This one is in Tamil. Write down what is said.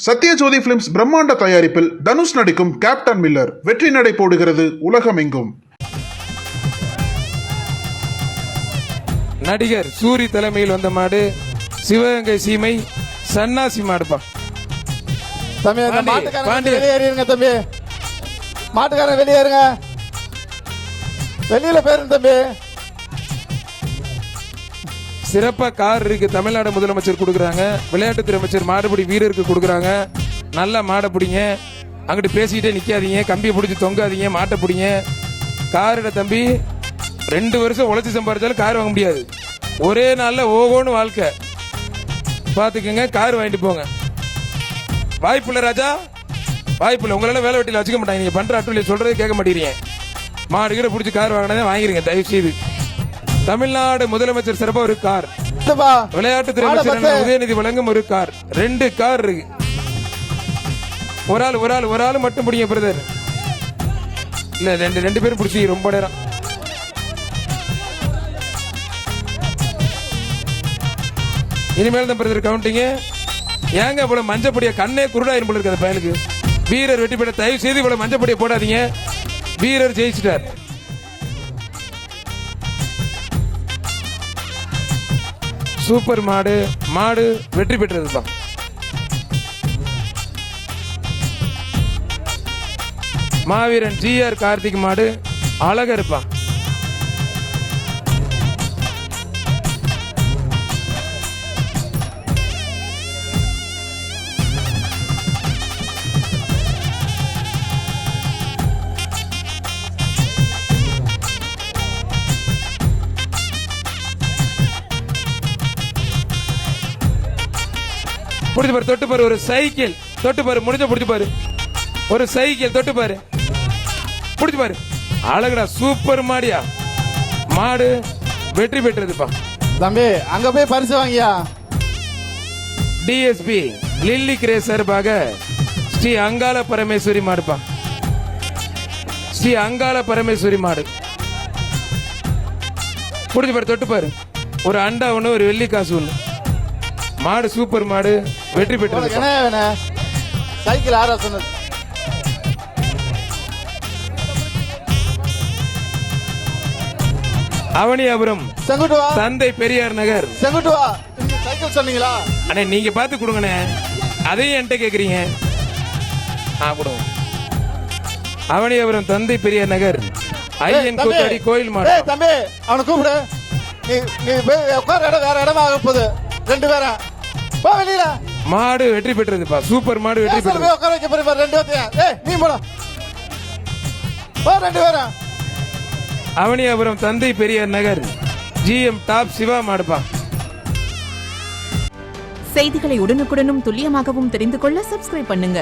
சத்யஜோதி பிலிம்ஸ் பிரம்மாண்ட தயாரிப்பில் தனுஷ் நடிக்கும் கேப்டன் மில்லர் வெற்றி நடை போடுகிறது உலகமெங்கும். நடிகர் சூரி தலைமையில் வந்த மாடு சிவகங்கை சீமை சன்னாசி மாடுப்பா. தம்பி வெளியேறிங்க தம்பி, மாட்டுக்காரன் வெளியேறுங்க, வெளியில போயிருங்க தம்பி. சிறப்பா கார் இருக்கு, தமிழ்நாடு முதலமைச்சர் கொடுக்குறாங்க, விளையாட்டுத்துறை அமைச்சர் மாடுபிடி வீரருக்கு கொடுக்குறாங்க. நல்லா மாடை பிடிங்க, அங்கிட்டு பேசிக்கிட்டே நிக்காதீங்க, கம்பியை பிடிச்சி தொங்காதீங்க, மாட்டை பிடிங்க. காரோட தம்பி 2 வருஷம் உழைச்சி சம்பாதிச்சாலும் கார் வாங்க முடியாது, ஒரே நாள்ல ஓகோன்னு வாழ்க்கை பாத்துக்கங்க. கார் வாங்கிட்டு போங்க. வாய்ப்புள்ள ராஜா, வாய்ப்புள்ள உங்களால வேலை வெட்டியில் வச்சுக்க மாட்டாங்க. நீங்க பண்ற அட்டுலியை சொல்றதே கேட்க மாட்டேங்கிறீங்க. மாடு கிட்ட பிடிச்சி கார் வாங்கினதே வாங்கிருங்க தயவு செய்து. தமிழ்நாடு முதலமைச்சர் சிறப்பா ஒரு கார், விளையாட்டுத்துறை அமைச்சர் உதயநிதி வழங்கும் ஒரு கார், 2 கார் இருக்கு. ஒரு ஆள் மட்டும் பிடிங்க பிரதர். இல்ல 2 பேரும் பிடிச்சி ரொம்ப நேரம். இனிமேல் தான் பிரதர் கவுண்டிங்க. ஏங்க இவ்வளவு மஞ்சப்படிய கண்ணே குருடாயிரும் போல இருக்கு பயலுக்கு. வீரர் வெற்றி பெற்ற, தயவு செய்து இவ்வளவு மஞ்சப்படிய போடாதீங்க. வீரர் ஜெயிச்சிட்டார். சூப்பர் மாடு, மாடு வெற்றி பெற்றதுதான். மாவீரன் ஜிஆர் கார்த்திக் மாடு அழகா இருப்பான். புடிச்சு பாரு, தொட்டு பாரு, ஒரு சைக்கிள் தொட்டு பாரு, முடிஞ்ச புடிச்சு பாரு, ஒரு சைக்கிள் தொட்டு பாரு, புடிச்சு பாரு, அழகுடா, சூப்பர் மாடியா. மாடு வெற்றி பெற்றதுப்பா. தம்பி அங்க போய் பரிசு வாங்கியா. டிஎஸ்பி லில்லி கிரேஸ் சார்பாக ஸ்ரீ அங்காள பரமேஸ்வரி மாடுப்பா. ஸ்ரீ அங்காள பரமேஸ்வரி மாடு புடிச்சு பாரு, தொட்டு பாரு, ஒரு அண்டா ஒண்ணு, ஒரு வெள்ளி காசு ஒண்ணு. மாடு சூப்பர் மாடு வெற்றி பெற்றது. சைக்கிள் ஆரா சொன்னது. அவனியாபுரம் தந்தை பெரியார் நகர் செங்குட்டுவா சைக்கிள் சொன்னீங்களா அண்ணே, நீங்க பாத்து கொடுங்கண்ணே. அதையும் என்கிட்ட கேக்குறீங்க. கொடுங்க. அவனியாபுரம் தந்தை பெரியார் நகர் ஐயன் கூத்தாடி கோயில் மாடு. தம்பி அவனை கூப்பிடு. நீ உட்கார இடம் வேற இடமா ஆக போகுது. 2 பேரும் வெளியில. மாடு வெற்றி பெற்றதுப்பா, சூப்பர் மாடு வெற்றி பெற்றது. உட்கார வைக்க போறீங்க 2 பேரும். நீ போட 2 பேரும். அவனியாபுரம் தந்தை பெரியார் நகர் ஜிஎம் டாப் சிவா மாடுப்பா. செய்திகளை உடனுக்குடனும் துல்லியமாகவும் தெரிந்து கொள்ள சப்ஸ்கிரைப் பண்ணுங்க.